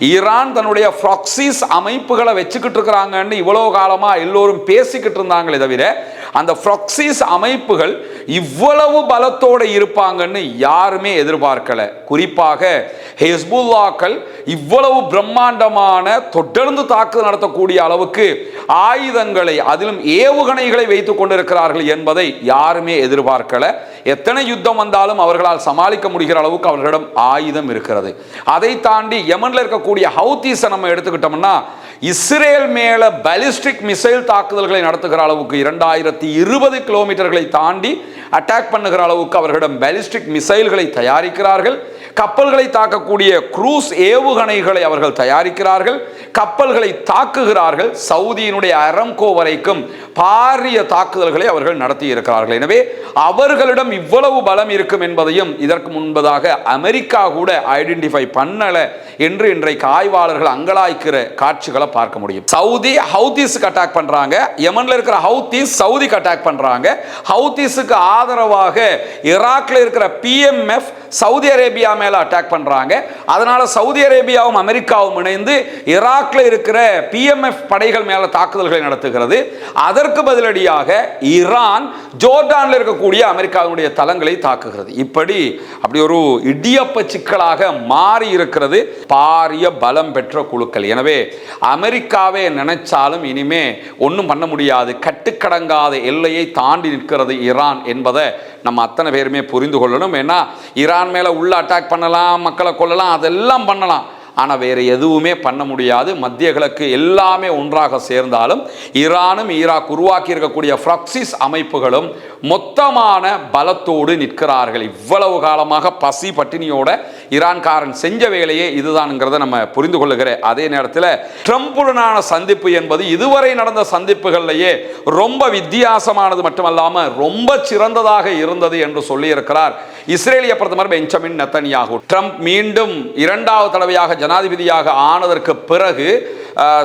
Iran தன்னுடைய proxies அமைப்புகளை வச்சுக்கிட்டு இருக்கிறாங்கன்னு இவ்வளவு காலமா எல்லோரும் பேசிக்கிட்டு இருந்தாங்களே தவிர அந்த ப்ராக்சிஸ் அமைப்புகள் இவ்வளவு பலத்தோடு இருப்பாங்கன்னு யாருமே எதிர்பார்க்கல. குறிப்பாக ஹிஸ்புல்லாக்கள் இவ்வளவு பிரம்மாண்டமான தொடர்ந்து தாக்குதல் நடத்தக்கூடிய அளவுக்கு ஆயுதங்களை அதிலும் ஏவுகணைகளை வைத்துக் கொண்டிருக்கிறார்கள் என்பதை யாருமே எதிர்பார்க்கல. எத்தனை யுத்தம் வந்தாலும் அவர்களால் சமாளிக்க முடிகிற அளவுக்கு அவர்களிடம் ஆயுதம் இருக்கிறது. அதை தாண்டி யமன்ல இருக்கக்கூடிய ஹவுதீஸை நம்ம எடுத்துக்கிட்டோம்னா இஸ்ரேல் மேல பாலிஸ்டிக் மிசைல் தாக்குதல்களை நடத்துகிற அளவுக்கு 2020 கிலோமீட்டர்களை தாண்டி அட்டாக் பண்ணுகிற அளவுக்கு அவர்களிடம் பாலிஸ்டிக் மிசைல்களை தயாரிக்கிறார்கள். கப்பல்களை தாக்கக்கூடிய குரூஸ் ஏவுகணைகளை அவர்கள் தயாரிக்கிறார்கள். கப்பல்களை தாக்குகிறார்கள். சவுதியினுடைய அரம்கோ வரைக்கும் பாரிய தாக்குதல்களை அவர்கள் நடத்தி இருக்கிறார்கள். எனவே அவர்களிடம் இவ்வளவு பலம் இருக்கும் என்பதையும் இதற்கு முன்பதாக அமெரிக்கா கூட ஐடென்டிஃபை பண்ணல என்று இன்றைக்கு ஆய்வாளர்கள் அங்கலாய்க்கிற காட்சிகளை பார்க்க முடியும். சவுதி ஹவுதீஸுக்கு அட்டாக் பண்றாங்க. யமன்ல இருக்கிற ஹவுதீஸ் சவுதிக்கு அட்டாக் பண்றாங்க. ஹவுதீஸுக்கு ஆதரவாக ஈராக்ல இருக்கிற PMF சவுதி அரேபியா மேல அட்டாக் பண்றாங்க. அதனால சவுதி அரேபியாவும் அமெரிக்காவும் இணைந்து ஈராக்ல இருக்கிற PMF படைகள் மேல தாக்குதல்களை நடத்துகிறது. அதற்கு பதிலடியாக ஈரான் ஜோர்டான்ல இருக்கக்கூடிய அமெரிக்காவுடைய தளங்களை தாக்குகிறது. இப்படி அப்படி ஒரு இடியப்ப சிக்கலாக மாறி இருக்கிறது பாரிய பலம் பெற்ற குழுக்கள். எனவே அமெரிக்காவே நினைச்சாலும் இனிமே ஒன்றும் பண்ண முடியாது. கட்டுக்கடங்காத எல்லையை தாண்டி நிற்கிறது ஈரான் என்பதை நம்ம அத்தனை பேருமே புரிந்து கொள்ளணும். ஏன்னா ஈரான் மேல உள்ள அட்டாக் பண்ணலாம், மக்களை கொல்லலாம், அதெல்லாம் பண்ணலாம். ஆனால் வேறு எதுவுமே பண்ண முடியாது. மத்திய கிழக்கு எல்லாமே ஒன்றாக சேர்ந்தாலும் ஈரானும் ஈராக் உருவாக்கி இருக்கக்கூடிய ப்ராக்சிஸ் அமைப்புகளும் மொத்தமான பலத்தோடு நிற்கிறார்கள். இவ்வளவு காலமாக பசி பட்டினியோட ஈரான்காரன் செஞ்ச வேலையே இதுதான்ங்கிறத நம்ம புரிந்து கொள்ளுகிற அதே நேரத்தில் ட்ரம்புடனான சந்திப்பு என்பது இதுவரை நடந்த சந்திப்புகளிலேயே ரொம்ப வித்தியாசமானது மட்டுமல்லாமல் ரொம்ப சிறந்ததாக இருந்தது என்று சொல்லியிருக்கிறார் இஸ்ரேலிய பிரதமர் பெஞ்சமின் நெத்தன்யாகு. ட்ரம்ப் மீண்டும் இரண்டாவது தடவையாக ஜனாதிபதியாக ஆனதற்கு பிறகு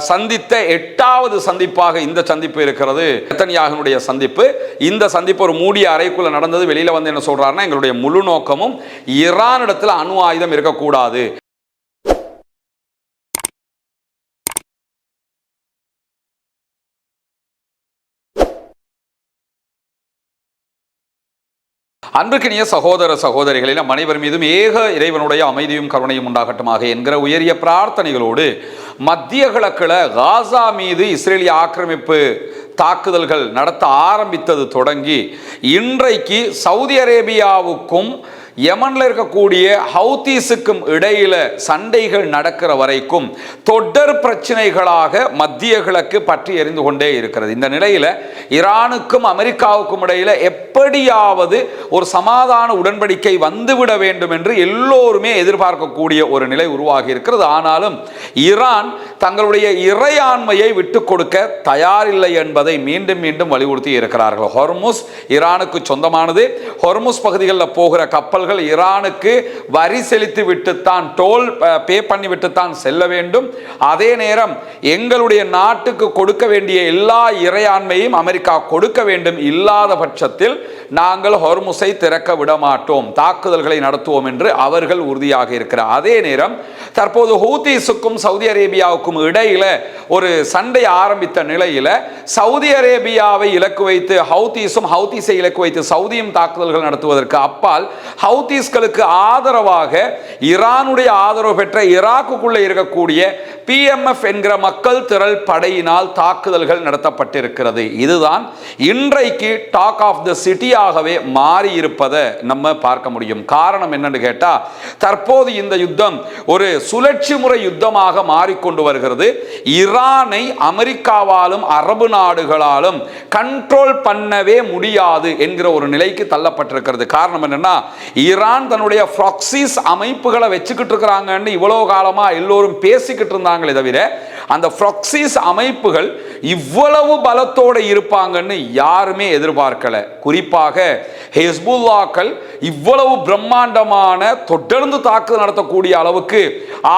சந்தித்த 8வது சந்திப்பாக இந்த சந்திப்பு இருக்கிறது. நெத்தன்யாகுனுடைய சந்திப்பு. இந்த சந்திப்பு ஒரு மூடிய அறைக்குள்ள நடந்தது. வெளியில வந்து என்ன சொல்றாருன்னா, எங்களுடைய முழு நோக்கமும் ஈரானிடத்தில் அணு ஆயுதம் இருக்கக்கூடாது. அன்பிற்கினிய சகோதர சகோதரிகளில் நம் அனைவர் மீதும் ஏக இறைவனுடைய அமைதியும் கருணையும் உண்டாகட்டுமாக என்கிற உயரிய பிரார்த்தனைகளோடு மத்திய கிழக்கில் காசா மீது இஸ்ரேலிய ஆக்கிரமிப்பு தாக்குதல்கள் நடத்த ஆரம்பித்தது தொடங்கி இன்றைக்கு சவுதி அரேபியாவுக்கும் யமன்ல இருக்கக்கூடிய ஹவுதீஸுக்கும் இடையில சண்டைகள் நடக்கிற வரைக்கும் தொடர் பிரச்சனைகளாக மத்திய கிழக்கு பற்றி எரிந்து கொண்டே இருக்கிறது. இந்த நிலையில ஈரானுக்கும் அமெரிக்காவுக்கும் இடையில எப்படியாவது ஒரு சமாதான உடன்படிக்கை வந்துவிட வேண்டும் என்று எல்லோருமே எதிர்பார்க்கக்கூடிய ஒரு நிலை உருவாகி இருக்கிறது. ஆனாலும் ஈரான் தங்களுடைய இறையாண்மையை விட்டுக் கொடுக்க தயாரில்லை என்பதை மீண்டும் மீண்டும் வலியுறுத்தி இருக்கிறார்கள். ஹொர்முஸ் ஈரானுக்கு சொந்தமானது. ஹொர்முஸ் பகுதிகளில் போகிற கப்பல் ஈரானுக்கு வரி செலுத்தி விட்டுத்தான், டோல் பே பண்ணி விட்டுத்தான் செல்ல வேண்டும். அதே நேரம் எங்களுடைய நாட்டுக்கு கொடுக்க வேண்டிய எல்லா இறையாண்மையும் அமெரிக்கா கொடுக்க வேண்டும். இல்லாத பட்சத்தில் நாங்கள் ஹொர்முஸை திறக்க விட மாட்டோம், தாக்குதல்களை நடத்துவோம் என்று அவர்கள் உறுதியாக இருக்கிறார். அதே நேரம் தற்போது ஹூதீஸுக்கும் சவுதி அரேபியாவுக்கும் இடையில ஒரு சண்டை ஆரம்பித்த நிலையில சவுதி அரேபியாவை இலக்கு வைத்து ஹவுதீஸும், ஹவுதீஸை இலக்கு வைத்து சவுதியும் தாக்குதல்கள் நடத்துவதற்கு அப்பால் ஹவுதீஸ்களுக்கு ஆதரவாக ஈரானுடைய ஆதரவு பெற்ற ஈராக்குக்குள்ளே இருக்கக்கூடிய PMF என்கிற மக்கள் திரள் படையினால் தாக்குதல்கள் நடத்தப்பட்டிருக்கிறது. இதுதான் இன்றைக்கு டாக் ஆஃப் த சிட்டியாகவே மாறி இருப்பதை நம்ம பார்க்க முடியும். காரணம் என்னன்னு கேட்டா, தற்போது இந்த யுத்தம் ஒரு சுழற்சி முறை யுத்தமாக மாறிக்கொண்டு வருகிறது. ஈரானை அமெரிக்காவாலும் அரபு நாடுகளாலும் கண்ட்ரோல் பண்ணவே முடியாது என்கிற ஒரு நிலைக்கு தள்ளப்பட்டிருக்கிறது. காரணம் என்னன்னா, ஈரான் தன்னுடைய ப்ராக்சிஸ் அமைப்புகளை வச்சுக்கிட்டு இருக்கிறாங்கன்னு இவ்வளவு காலமா எல்லோரும் பேசிக்கிட்டு இருந்தாங்களே தவிர அந்த ப்ராக்சிஸ் அமைப்புகள் இவ்வளவு பலத்தோடு இருப்பாங்கன்னு யாருமே எதிர்பார்க்கல. குறிப்பாக ஹிஸ்புல்லாக்கள் இவ்வளவு பிரம்மாண்டமான தொடர்ந்து தாக்குதல் நடத்தக்கூடிய அளவுக்கு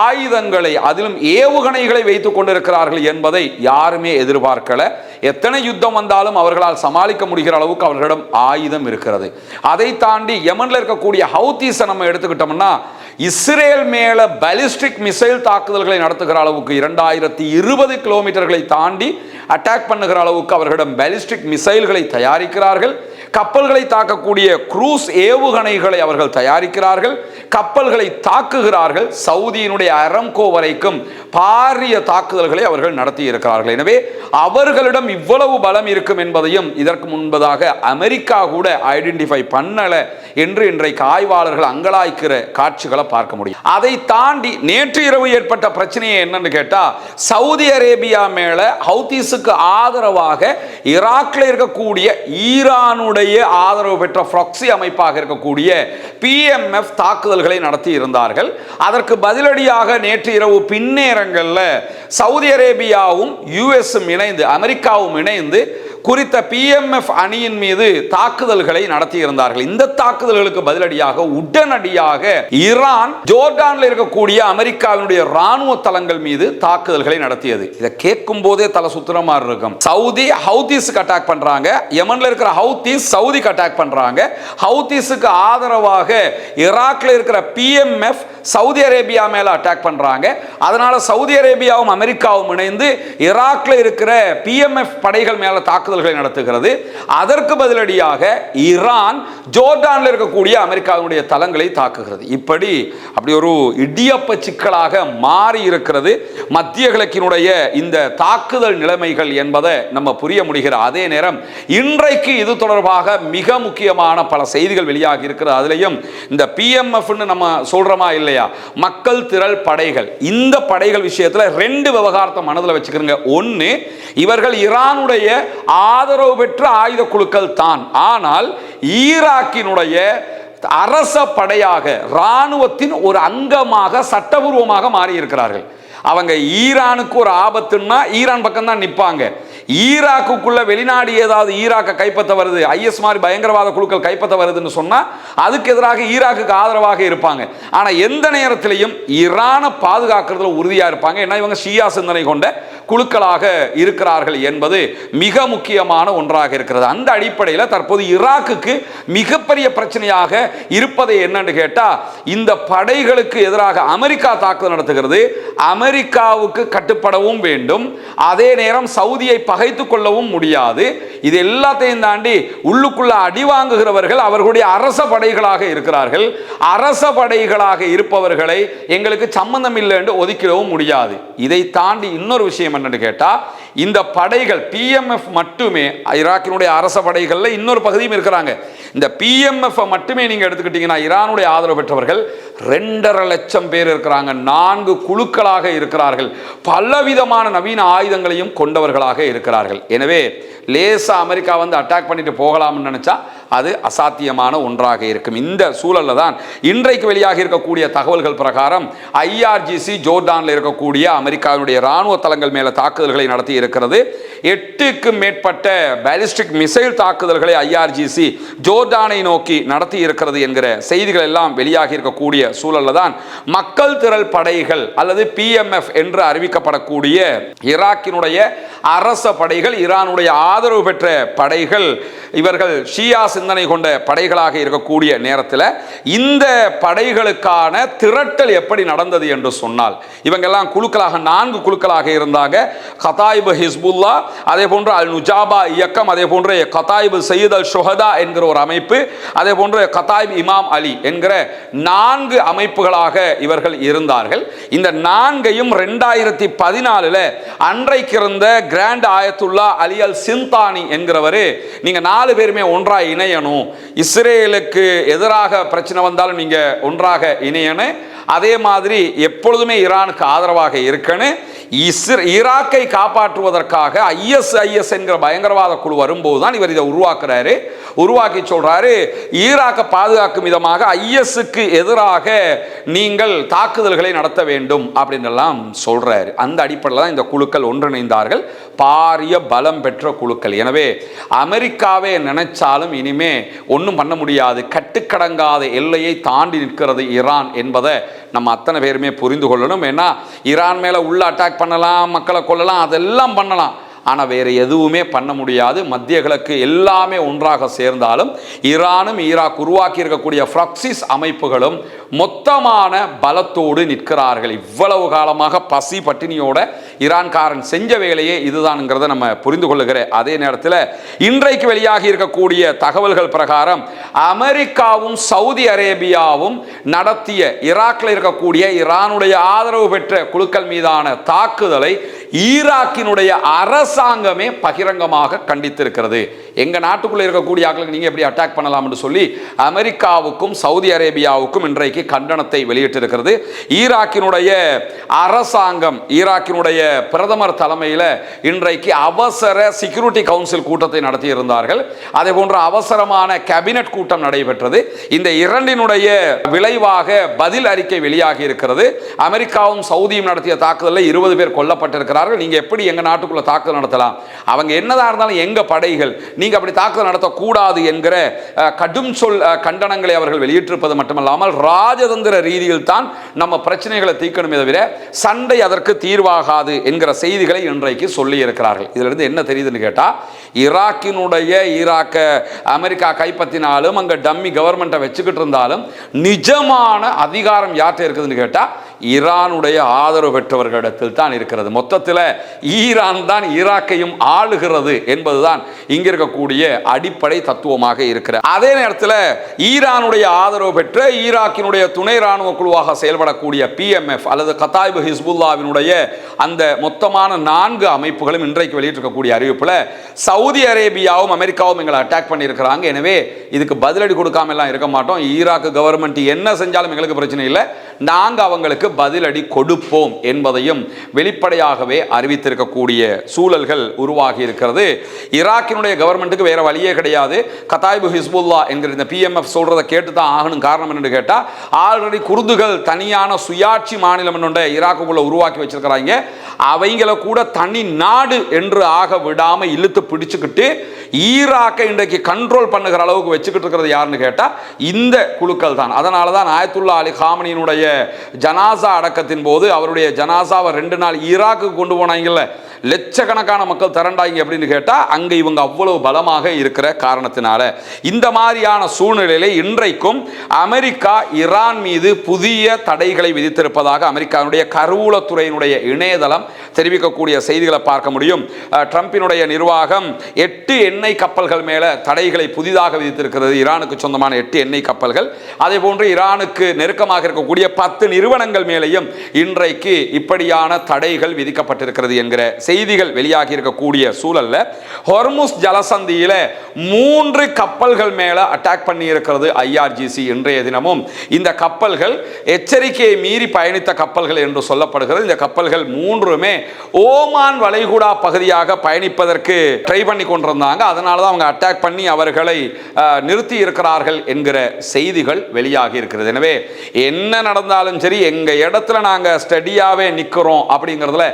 ஆயுதங்களை அதிலும் ஏவுகணைகளை வைத்துக் கொண்டிருக்கிறார்கள் என்பதை யாருமே எதிர்பார்க்கல. எத்தனை யுத்தம் வந்தாலும் அவர்களால் சமாளிக்க முடிகிற அளவுக்கு அவர்களிடம் ஆயுதம் இருக்கிறது. அதை தாண்டி யமன்ல இருக்கக்கூடிய ஹவுதீஸை நம்ம எடுத்துக்கிட்டோம்னா இஸ்ரேல் மேல பாலிஸ்டிக் மிசைல் தாக்குதல்களை நடத்துகிற அளவுக்கு 2020 கிலோமீட்டர்களை தாண்டி அட்டாக் பண்ணுகிற அளவுக்கு அவர்களிடம் பாலிஸ்டிக் மிசைல்களை தயாரிக்கிறார்கள். கப்பல்களை தாக்கக்கூடிய குரூஸ் ஏவுகணைகளை அவர்கள் தயாரிக்கிறார்கள். கப்பல்களை தாக்குகிறார்கள். சவுதியினுடைய அரம்கோ வரைக்கும் பாரிய தாக்குதல்களை அவர்கள் நடத்தி இருக்கிறார்கள். எனவே அவர்களிடம் இவ்வளவு பலம் இருக்கும் என்பதையும் இதற்கு முன்பதாக அமெரிக்கா கூட ஐடென்டிஃபை பண்ணல என்று இன்றைக்கு ஆய்வாளர்கள் அங்கலாய்க்கிற காட்சிகளை பார்க்க முடியும். அதை தாண்டி நேற்று இரவு ஏற்பட்ட பிரச்சனையை என்னன்னு கேட்டா, சவுதி அரேபியா மேல ஹவுதீஸுக்கு ஆதரவாக ஈராக்ல இருக்கக்கூடிய ஈரானுடைய ஆதரவு பெற்ற ப்ராக்ஸி அமைப்பாக இருக்கக்கூடிய PMF தாக்குதல்களை நடத்தி இருந்தார்கள். அதற்கு பதிலடியாக நேற்று இரவு பின்னேரங்கள்ல சவுதி அரேபியாவும் யுஎஸும் இணைந்து, அமெரிக்காவும் இணைந்து குறித்த PMF அணியின் மீது தாக்குதல்களை நடத்தி இருந்தார்கள். இந்த தாக்குதல்களுக்கு பதிலடியாக உடனடியாக ஈரான் ஜோர்டான்ல இருக்கக்கூடிய அமெரிக்காவினுடைய ராணுவ தளங்கள் மீது தாக்குதல்களை நடத்தியது. இதை கேட்கும் போதே தலை சுத்துற மாதிரி இருக்கும். சவுதி ஹவுதீஸுக்கு அட்டாக் பண்றாங்க, யமன்ல இருக்கிற ஹவுதீஸ் சவுதிக்கு அட்டாக் பண்றாங்க. ஹவுதீஸுக்கு ஆதரவாக ஈராக்ல இருக்கிற PMF சவுதி அரேபியா மேல அட்டாக் பண்றாங்க. அதனால சவுதி அரேபியாவும் அமெரிக்காவும் இணைந்து ஈராக்ல இருக்கிற PMF படைகள் மேல தாக்குதல்களை நடத்துகிறது. அதற்கு பதிலடியாக ஈரான் ஜோர்டான்ல இருக்கக்கூடிய அமெரிக்காவுடைய தளங்களை தாக்குகிறது. இப்படி அப்படி ஒரு இடியப்ப சிக்கலாக மாறி இருக்கிறது மத்திய கிழக்கினுடைய இந்த தாக்குதல் நிலைமைகள் என்பதை நம்ம புரிய முடிகிற அதே நேரம் இன்றைக்கு இது தொடர்பாக மிக முக்கியமான பல செய்திகள் வெளியாகி இருக்கிறது. அதுலயும் இந்த PMF நம்ம சொல்றோமா இல்லையா, மக்கள் திரள் படைகள், இந்த படைகள் விஷயத்துல ரெண்டு விவகாரத்தை மனதில் வச்சுக்கிறங்க. ஒன்னு, இவர்கள் ஈரானுடைய ஆதரவு பெற்ற ஆயுத குழுக்கள் தான், ஆனால் ஈராக்கினுடைய அரச படையாக இராணுவத்தின் ஒரு அங்கமாக சட்டபூர்வமாக மாறி இருக்கிறார்கள். அவங்க ஈரானுக்கு ஒரு ஆபத்துன்னா ஈரான் பக்கம் தான் நிற்பாங்க. ஈராக்குக்குள்ள வெளிநாடு ஏதாவது ஈராக்கை கைப்பற்ற வருது, IS மாதிரி பயங்கரவாத குழுக்கள் கைப்பற்ற வருதுன்னு சொன்னா அதுக்கு எதிராக ஈராக்குக்கு ஆதரவாக இருப்பாங்க. ஆனா எந்த நேரத்திலையும் ஈரானை பாதுகாக்கிறதுல உறுதியா இருப்பாங்க. ஏன்னா இவங்க ஷியா சிந்தனை கொண்ட குழுக்களாக இருக்கிறார்கள் என்பது மிக முக்கியமான ஒன்றாக இருக்கிறது. அந்த அடிப்படையில் தற்போது ஈராக்குக்கு மிகப்பெரிய பிரச்சனையாக இருப்பதை என்னன்னு கேட்டா, இந்த படைகளுக்கு எதிராக அமெரிக்கா தாக்குதல் நடத்துகிறது. அமெரிக்காவுக்கு கட்டுப்படவும் வேண்டும், அதே நேரம் சவுதியை பகைத்துக் கொள்ளவும் முடியாது. இது எல்லாத்தையும் தாண்டி உள்ளுக்குள்ள அடி வாங்குகிறவர்கள் அவர்களுடைய அரச படைகளாக இருக்கிறார்கள். அரச படைகளாக இருப்பவர்களை எங்களுக்கு சம்பந்தம் இல்லை என்று ஒதுக்கிடவும் முடியாது. இதை தாண்டி இன்னொரு விஷயம் என்னன்னு கேட்டா, இந்த படைகள் PMF மட்டுமே, ஈராக்கினுடைய அரச படைகள்ல இன்னொரு பகுதியும் இருக்கிறாங்க. இந்த PMF மட்டுமே நீங்க எடுத்துக்கிட்டீங்கன்னா ஈரானுடைய ஆதரவு பெற்றவர்கள் 2.5 லட்சம் பேர் இருக்கிறாங்க. 4 குழுக்களாக இருக்கிறார்கள். பலவிதமான நவீன ஆயுதங்களையும் கொண்டவர்களாக இருக்கிறார்கள். எனவே லேசா அமெரிக்கா வந்து அட்டாக் பண்ணிட்டு போகலாம்னு நினைச்சா அது அசாத்தியமான ஒன்றாக இருக்கும். இந்த சூழல்ல தான் இன்றைக்கு வெளியாக இருக்கக்கூடிய தகவல்கள் பிரகாரம் IRGC ஜோர்டான்ல இருக்கக்கூடிய அமெரிக்காவினுடைய ராணுவ தளங்கள் மேல தாக்குதல்களை நடத்தி இருக்கிறது. 8க்கும் மேற்பட்ட பாலிஸ்டிக் மிசைல் தாக்குதல்களை IRGC ஜோர்டானை நோக்கி நடத்தி இருக்கிறது என்கிற செய்திகள் எல்லாம் வெளியாகி இருக்கக்கூடிய சூழல்ல தான் மக்கள் திரள் படைகள் அல்லது PMF என்று அறிவிக்கப்படக்கூடிய ஈராக்கினுடைய அரச படைகள், ஈரானுடைய ஆதரவு பெற்ற படைகள், இவர்கள் ஷியா சிந்தனை கொண்ட படைகளாக இருக்கக்கூடிய நேரத்தில் இந்த படைகளுக்கான திரட்டல் எப்படி நடந்தது என்று சொன்னால், இவங்கெல்லாம் குழுக்களாக 4 குழுக்களாக இருந்தாங்க. கதாயிபு ஹிஸ்புல்லா, அதே போன்று அல் நுஜாபா இயக்கம், அதே போன்று கதாயிபு சையத் அல் ஷுஹதா என்கிற ஒரு அமைப்பு, அதே போன்று கதாயிப் இமாம் அலி என்கிற 4 அமைப்புகளாக இவர்கள் இருந்தார்கள். இந்த 4ஐயும் 2014 அன்றைக்கு இருந்த கிராண்ட் ஆயத்துல்லா அலி அல் சிந்தானி என்கிறவர், நீங்க 4 பேருமே ஒன்றாக இணையணும், இஸ்ரேலுக்கு எதிராக பிரச்சனை வந்தாலும் நீங்க ஒன்றாக இணையணும், அதே மாதிரி எப்பொழுதுமே ஈரானுக்கு ஆதரவாக இருக்கணும், ஈராக்கை காப்பாற்றுவதற்காக ISIS என்கிற பயங்கரவாத குழு வரும்போது தான் இவர் இதை உருவாக்குறாரு. உருவாக்கி சொல்றாரு, ஈராக்கை பாதுகாக்கும் விதமாக ISக்கு எதிராக நீங்கள் தாக்குதல்களை நடத்த வேண்டும் அப்படின்னு எல்லாம் சொல்றாரு. அந்த அடிப்படையில் தான் இந்த குழுக்கள் ஒன்றிணைந்தார்கள். பாரிய பலம் பெற்ற குழுக்கள். எனவே அமெரிக்காவே நினைச்சாலும் இனிமே ஒன்றும் பண்ண முடியாது. கட்டுக்கடங்காத எல்லையை தாண்டி நிற்கிறது ஈரான் என்பதை நம்ம அத்தனை பேருமே புரிந்து கொள்ளணும். ஏன்னா ஈரான் மேல உள்ள அட்டாக் பண்ணலாம், மக்களை கொள்ளலாம், அதெல்லாம் பண்ணலாம். ஆனால் வேறு எதுவுமே பண்ண முடியாது. மத்திய கிழக்கு எல்லாமே ஒன்றாக சேர்ந்தாலும் ஈரானும் ஈராக் உருவாக்கி இருக்கக்கூடிய ப்ராக்சிஸ் அமைப்புகளும் மொத்தமான பலத்தோடு நிற்கிறார்கள். இவ்வளவு காலமாக பசி பட்டினியோட ஈரான்காரன் செஞ்ச வேலையே இதுதான்ங்கிறத நம்ம புரிந்து கொள்ளுகிற அதே நேரத்தில் இன்றைக்கு வெளியாகி இருக்கக்கூடிய தகவல்கள் பிரகாரம் அமெரிக்காவும் சவுதி அரேபியாவும் நடத்திய ஈராக்கில் இருக்கக்கூடிய ஈரானுடைய ஆதரவு பெற்ற குழுக்கள் மீதான தாக்குதலை ஈராக்கினுடைய அரசாங்கமே பகிரங்கமாக கண்டித்திருக்கிறது. எங்க நாட்டுக்குள்ள இருக்கக்கூடிய ஆட்களுக்கு நீங்க எப்படி அட்டாக் பண்ணலாம் என்று சொல்லி அமெரிக்காவுக்கும் சவுதி அரேபியாவுக்கும் இன்றைக்கு கண்டனத்தை வெளியிட்டிருக்கிறது. ஈராக்கினுடைய அரசாங்கம், ஈராக்கினுடைய பிரதமர் தலைமையில் இன்றைக்கு அவசர செக்யூரிட்டி கவுன்சில் கூட்டத்தை நடத்தி இருந்தார்கள். அதே போன்ற அவசரமான கேபினட் கூட்டம் நடைபெற்றது. இந்த இரண்டினுடைய விளைவாக பதில் அறிக்கை வெளியாகி இருக்கிறது. அமெரிக்காவும் சவுதியும் நடத்திய தாக்குதலில் 20 பேர் கொல்லப்பட்டிருக்கிறார்கள். நீங்க எப்படி எங்க நாட்டுக்குள்ள தாக்குதல் நடத்தலாம்? அவங்க என்னதான் இருந்தாலும் எங்க படைகள், நீங்க அப்படி தாக்குதல் நடத்தக்கூடாது என்கிற கடும் சொல் கண்டனங்களை அவர்கள் வெளியிட்டிருப்பது மட்டுமல்லாமல் ராஜதந்திர ரீதியில் தான் நம்ம பிரச்சனைகளை தீர்க்கணுமே தவிர சண்டை அதற்கு தீர்வாகாது என்கிற செய்திகளை இன்றைக்கு சொல்லி இருக்கிறார்கள். இதுல இருந்து என்ன தெரியுதுன்னு கேட்டா, ஈராக்க அமெரிக்கா கைப்பற்றினாலும் அங்க டம்மி கவர்மெண்ட்டை வச்சுக்கிட்டு இருந்தாலும் நிஜமான அதிகாரம் யார்கிட்ட இருக்குதுன்னு கேட்டா ஈரானுடைய ஆதரவு பெற்றவர்களிடத்தில் தான் இருக்கிறது. மொத்தத்தில் ஈரான் தான் ஈராக்கையும் ஆளுகிறது என்பதுதான் இங்க இருக்கக்கூடிய அடிப்படை தத்துவமாக இருக்கிறது. அதே நேரத்தில் ஈரானுடைய ஆதரவு பெற்ற ஈராக்கினுடைய துணை ராணுவ குழுவாக செயல்படக்கூடிய PMF அல்லது கத்தாயிபு ஹிஸ்புல்லாவினுடைய அந்த மொத்தமான 4 அமைப்புகளும் இன்றைக்கு வெளியிட்டிருக்கக்கூடிய அறிவிப்பில் சவுதி அரேபியாவும் அமெரிக்காவும் எங்களை அட்டாக் பண்ணியிருக்கிறாங்க, எனவே இதுக்கு பதிலடி கொடுக்காம எல்லாம் இருக்க மாட்டோம், ஈராக் கவர்மெண்ட் என்ன செஞ்சாலும் எங்களுக்கு பிரச்சனை இல்லை, நாங்கள் அவங்களுக்கு பதிலடி கொடுப்போம் என்பதையும் வெளிப்படையாகவே அறிவித்திருக்கக்கூடிய சூழல்கள் உருவாகி இருக்கிறது. ஈராக்கினுடைய கவர்மெண்ட்டுக்கு வேற வழியே கிடையாது. கத்தாயிபு ஹிஸ்புல்லா என்கிற இந்த PMF சொல்றதை கேட்டு தான் ஆகணும். காரணம் என்னன்னு கேட்டா, ஆல்ரெடி குர்துகள் தனியான சுயாட்சி மாநிலம் ஈராக்குள்ள உருவாக்கி வச்சிருக்கிறாங்க. அவங்கள கூட தனி நாடு என்று ஆக விடாம இழுத்து பிடிச்சுக்கிட்டு ஈராக்கை இன்றைக்கு கண்ட்ரோல் பண்ணுகிற அளவுக்கு வச்சுக்கிட்டு இருக்கிறது யாருன்னு கேட்டா இந்த குழுக்கள் தான். அதனால தான் ஆயத்துல்லா அலி காமனியினுடைய ஜனாசா அடக்கத்தின் போது அவருடைய ஜனாசாவை 2 நாள் ஈராக்கு கொண்டு போனாங்கல்ல, லட்சக்கணக்கான மக்கள் திரண்டாங்க அப்படின்னு கேட்டா அங்க இவங்க அவ்வளவு பலமாக இருக்கிற காரணத்தினால இந்த மாதிரியான சூழ்நிலையில இன்றைக்கும் அமெரிக்கா ஈரான் மீது புதிய தடைகளை விதித்திருப்பதாக அமெரிக்காவுடைய கருவூலத்துறையினுடைய இணையதளம் தெரிவிக்கக்கூடிய செய்திகளை பார்க்க முடியும். ட்ரம்பினுடைய நிர்வாகம் 8 எண்ணெய் கப்பல்கள் மேல தடைகளை புதிதாக விதித்திருக்கிறது. ஈரானுக்கு சொந்தமான 8 எண்ணெய் கப்பல்கள், அதே போன்று ஈரானுக்கு நெருக்கமாக இருக்கக்கூடிய 10 நிறுவனங்கள் மேலேயும் இன்றைக்கு இப்படியான தடைகள் விதிக்கப்பட்டிருக்கிறது என்கிற செய்திகள் வெளியாகி இருக்கக்கூடிய சூழல்ல ஹொர்முஸ் ஜலசந்தியில 3 கப்பல்கள் மேல அட்டாக் பண்ணி இருக்கிறது IRGC. இன்றைய தினமும் இந்த கப்பல்கள் எச்சரிக்கையை மீறி பயணித்த கப்பல்கள் என்று சொல்லப்படுகிறது. இந்த கப்பல்கள் 3மே ஓமான் வளைகுடா பகுதியாக பயணிப்பதற்கு ட்ரை பண்ணி கொண்டிருந்தாங்க. அதனால தான் அவங்க அட்டாக் பண்ணி அவர்களை நிறுத்தி இருக்கிறார்கள் என்கிற செய்திகள் வெளியாகி இருக்கிறது. எனவே என்ன நடந்தாலும் சரி எங்க இடத்துல நாங்க ஸ்டடியாவே நிக்கிறோம் அப்படிங்கிறதுல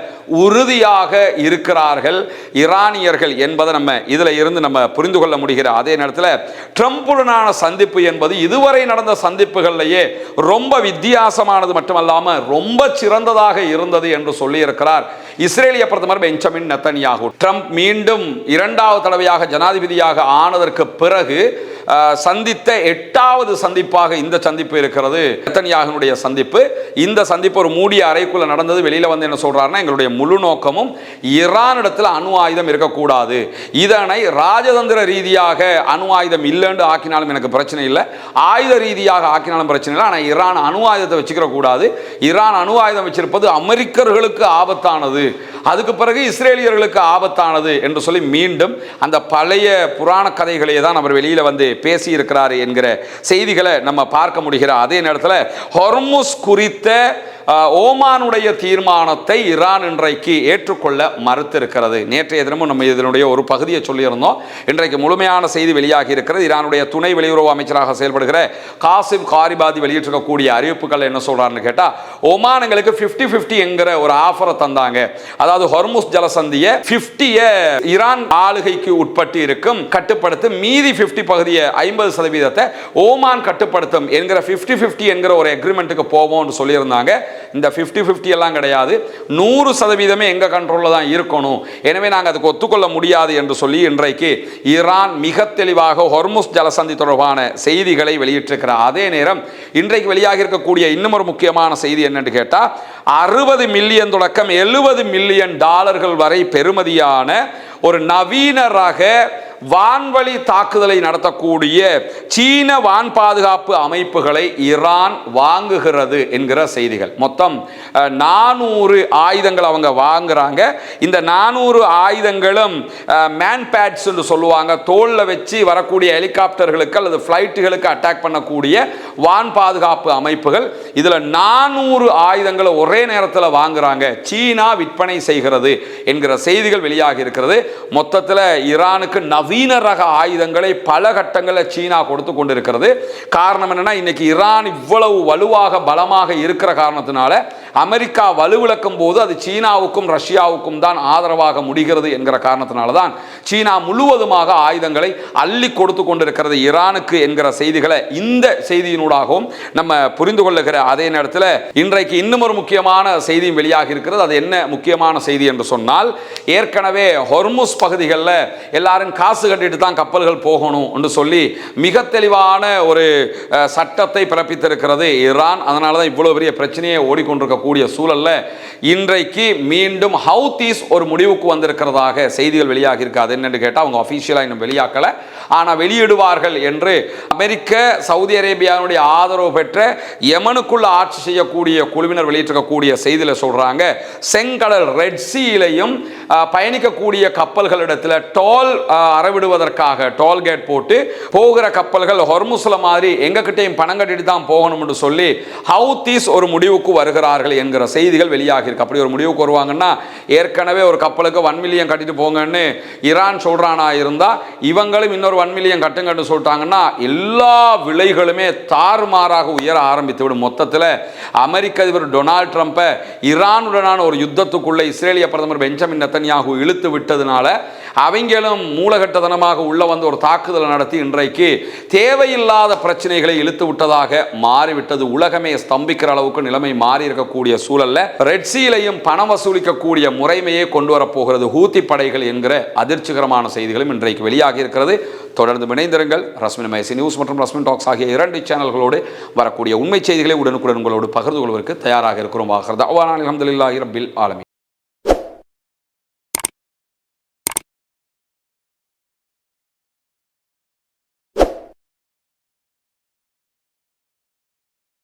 உறுதியாக இருக்கிறார்கள் ஈரானியர்கள் என்பதை நம்ம இதுல இருந்து நம்ம புரிந்து கொள்ள முடிகிற அதே நேரத்தில் ட்ரம்புடனான சந்திப்பு என்பது இதுவரை நடந்த சந்திப்புகளிலேயே ரொம்ப வித்தியாசமானது மட்டுமல்லாம ரொம்ப சிறந்ததாக இருந்தது என்று சொல்லி இருக்கிறார் இஸ்ரேலிய பிரதமர் பெஞ்சமின் நெத்தன்யாகு. ட்ரம்ப் மீண்டும் 2வது தடவையாக ஜனாதிபதியாக ஆனதற்கு பிறகு சந்தித்த 8வது சந்திப்பாக இந்த சந்திப்பு இருக்கிறது. நெத்தன்யாகுனுடைய சந்திப்பு. இந்த சந்திப்பு ஒரு மூடிய அறைக்குள்ள நடந்தது. வெளியில வந்து என்ன சொல்றாருன்னா, எங்களுடைய முழு நோக்கமும் ஈரானிடத்தில் அணு ஆயுதம் இருக்கக்கூடாது, இதனை ராஜதந்திர ரீதியாக அணு ஆயுதம் இல்லைன்னு ஆக்கினாலும் எனக்கு பிரச்சனை இல்லை, ஆயுத ரீதியாக ஆக்கினாலும் பிரச்சனை இல்லை, ஆனால் ஈரான் அணு ஆயுதத்தை வச்சுக்கிற கூடாது, ஈரான் அணு ஆயுதம் வச்சிருப்பது அமெரிக்கர்களுக்கு ஆபத்தானது, அதுக்கு பிறகு இஸ்ரேலியர்களுக்கு ஆபத்தானது என்று சொல்லி மீண்டும் அந்த பழைய புராண கதைகளே தான் அவர் வெளியில வந்து பேசி இருக்கிறார் என்கிற செய்திகளை நம்ம பார்க்க முடிகிற அதே நேரத்தில் ஹொர்முஸ் குறித்த ஓமானுடைய தீர்மானத்தை ஈரான் இன்றைக்கு ஏற்றுக்கொள்ள மறுத்திருக்கிறது. நேற்றைய தினமும் நம்ம இதனுடைய ஒரு பகுதியை சொல்லியிருந்தோம். இன்றைக்கு முழுமையான செய்தி வெளியாகி இருக்கிறது. ஈரானுடைய துணை வெளியுறவு அமைச்சராக செயல்படுகிற காசிம் காரிபாதி வெளியிட்டிருக்கக்கூடிய அறிவிப்புகள் என்ன சொல்றாருன்னு கேட்டா, ஓமான் எங்களுக்கு 50-50 என்கிற ஒரு ஆஃபரை தந்தாங்க. அதாவது ஹொர்முஸ் ஜலசந்தியை 50 ஈரான் ஆளுகைக்கு உட்பட்டு இருக்கும் கட்டுப்படுத்தும், மீதி 50 பகுதியை 50% ஓமான் கட்டுப்படுத்தும் என்கிற 50-50 என்கிற ஒரு அக்ரிமெண்ட்டுக்கு போவோம்னு சொல்லியிருந்தாங்க. இந்த 50-50 எல்லாம் கிடையாது, 100% எங்க கண்ட்ரோல்ல தான் இருக்கணும், எனவே நாங்கள் அதுக்கு ஒத்துக்கொள்ள முடியாது என்று சொல்லி இன்றைக்கு ஈரான் மிக தெளிவாக ஹொர்முஸ் ஜலசந்தி தொடர்பான செய்திகளை வெளியிட்டிருக்கிறார். அதே நேரம் இன்றைக்கு வெளியாக இருக்கக்கூடிய இன்னும் ஒரு முக்கியமான செய்தி என்னன்னு கேட்டா, 60 மில்லியன் தொடக்கம் 70 மில்லியன் டாலர்கள் வரை பெறுமதியான ஒரு நவீன ரக வான்வழி தாக்குதலை நடத்தக்கூடிய சீன வான் பாதுகாப்பு அமைப்புகளை ஈரான் வாங்குகிறது என்கிற செய்திகள். மொத்தம் 400 ஆயுதங்கள் அவங்க வாங்குறாங்க. இந்த 400 ஆயுதங்களும் மேன் பேட்ஸ் என்று சொல்லுவாங்க, தோல்ல வச்சு வரக்கூடிய ஹெலிகாப்டர்களுக்கு அல்லது ஃப்ளைட்டுகளுக்கு அட்டாக் பண்ணக்கூடிய வான் பாதுகாப்பு அமைப்புகள். இதுல 400 ஆயுதங்களை ஒரே நேரத்தில் வாங்குறாங்க, சீனா விற்பனை செய்கிறது என்கிற செய்திகள் வெளியாகி இருக்கிறது. மொத்தத்தில் ஈரானுக்கு நவீன ரக ஆயுதங்களை பல கட்டங்களில் சீனா கொடுத்து கொண்டிருக்கிறது. காரணம் என்னன்னா, இன்னைக்கு ஈரான் இவ்வளவு வலுவாக பலமாக இருக்கிற காரணத்தினால அமெரிக்கா வலுவிழக்கும் போது அது சீனாவுக்கும் ரஷ்யாவுக்கும் தான் ஆதரவாக முடிகிறது என்கிற காரணத்தினால தான் சீனா முழுவதுமாக ஆயுதங்களை அள்ளி கொடுத்து கொண்டிருக்கிறது ஈரானுக்கு என்கிற செய்திகளை இந்த செய்தியினூடாகவும் நம்ம புரிந்து கொள்ளுகிற அதே நேரத்தில் இன்றைக்கு இன்னும் ஒரு முக்கியமான செய்தியும் வெளியாகி இருக்கிறது. அது என்ன முக்கியமான செய்தி என்று சொன்னால், ஏற்கனவே ஹொர்முஸ் பகுதிகளில் எல்லாரும் காசு கட்டிட்டு தான் கப்பல்கள் போகணும் என்று சொல்லி மிக தெளிவான ஒரு சட்டத்தை பிறப்பித்திருக்கிறது ஈரான். அதனால தான் இவ்வளவு பெரிய பிரச்சனையை ஓடிக்கொண்டிருக்கக்கூடிய சூழல்ல இன்றைக்கு மீண்டும் ஹவுதீஸ் ஒரு முடிவுக்கு வந்திருக்கிறதாக செய்திகள் வெளியாகி இருக்கு. அது என்னன்னு கேட்டால், அவங்க அபிஷியலாக இன்னும் வெளியாக்கல, ஆனால் வெளியிடுவார்கள் என்று அமெரிக்க சவுதி அரேபியாவுடைய ஆதரவு பெற்ற யமனுக்குள்ள ஆட்சி செய்யக்கூடிய குழுவினர் வெளியிட்டிருக்கக்கூடிய செய்தியில் சொல்றாங்க, செங்கடல் ரெட் சீலையும் பயணிக்கக்கூடிய கப்பல்களிடத்தில் டோல் அறவிடுவதற்காக டோல்கேட் போட்டு போகிற கப்பல்கள் ஹொர்முஸ்ல மாதிரி எங்ககிட்டையும் பணம் கட்டிட்டு தான் போகணும் என்று சொல்லி ஹவுதீஸ் ஒரு முடிவுக்கு வருகிறார்கள் என்கிற செய்திகள் வெளியாகி இருக்கு. அப்படி ஒரு முடிவுக்கு வருவாங்கன்னா, ஏற்கனவே ஒரு கப்பலுக்கு 1 மில்லியன் கட்டிட்டு போங்கன்னு ஈரான் சொல்றானா இருந்தா, இவங்களும் இன்னொரு 1 மில்லியன் கட்டுங்கன்னு சொல்லிட்டாங்கன்னா எல்லா விலைகளுமே தாறுமாறாக உயர ஆரம்பித்து விடும். மொத்தத்தில் அமெரிக்க அதிபர் டொனால்ட் ட்ரம்பை ஈரானுடனான ஒரு யுத்தத்துக்குள்ள இஸ்ரேலிய பிரதமர் பெஞ்சமின் நெத்தன்யாகு இழுத்து விட்டதுனால அவங்களும் மூலகட்டத்தனமாக உள்ள வந்து ஒரு தாக்குதல் நடத்தி இன்றைக்கு தேவையில்லாத பிரச்சனைகளை இழுத்து விட்டதாக மாறிவிட்டது. உலகமே ஸ்தம்பிக்கிற அளவுக்கு நிலைமை மாறி இருக்கக்கூடிய சூழல்ல ரெட் சீலையும் பணம் வசூலிக்கக்கூடிய முறைமையை கொண்டு வரப்போகிறது ஹூத்தி படைகள் என்கிற அதிர்ச்சிகரமான செய்திகளும் இன்றைக்கு வெளியாகி இருக்கிறது. தொடர்ந்து இணைந்திருங்கள். ரஸ்மின் மைசி நியூஸ் மற்றும் ரஸ்மின் டாக்ஸ் ஆகிய 2 சேனல்களோடு வரக்கூடிய உண்மை செய்திகளை உடனுக்குடன் உங்களோடு பகிர்ந்து கொள்வதற்கு தயாராக இருக்கிறோம். அல்ஹம்துலில்லாஹி ரப்பில் ஆலமீன்.